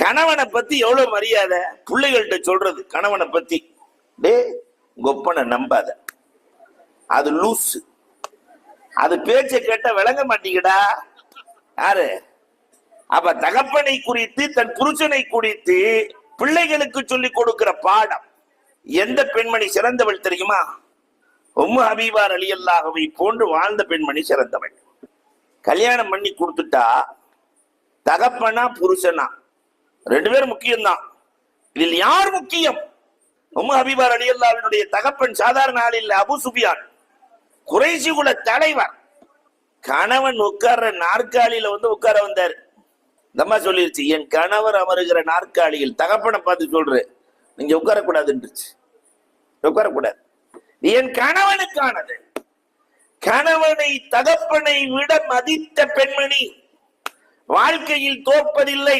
கணவனை பத்தி எவ்வளவு மரியாதை பிள்ளைகள்கிட்ட சொல்றது. கணவனை பத்தி டே கொப்பனை நம்பாத, அது லூஸ், அது பேச்ச கேட்ட விளங்க மாட்டீங்கடா. யாரு? அப்ப தகப்பனை குறித்து தன் புருஷனை குறித்து பிள்ளைகளுக்கு சொல்லிக் கொடுக்கிற பாடம். எந்த பெண்மணி சிறந்தவள் தெரியுமா? உம்மு ஹபீபா ரலியல்லாஹுவை போன்று வாழ்ந்த பெண்மணி சிறந்தவள். கல்யாணம் பண்ணி கொடுத்துட்டா தகப்பனா புருஷனா ரெண்டு பேரும் முக்கியம்தான். இதில் யார் முக்கியம்? உம்மு ஹபீபா ரலியல்லாஹுவினுடைய தகப்பன் சாதாரண ஆள் இல்ல, அபூ சுஃபியான், குறைஷி குல தலைவர். கணவன் உட்கார்ற நாற்காலியில உட்கார வந்தார். தம்மா சொல்லிருச்சு, என் கணவர் அமருகிற நாற்காலியில் தகப்பனை பார்த்து சொல்றேன், நீங்க உட்காரக்கூடாதுன்றுச்சு. உட்காரக்கூடாது, என் கணவனுக்கானது. கணவனை தகப்பனை விட மதித்த பெண்மணி வாழ்க்கையில் தோற்பதில்லை.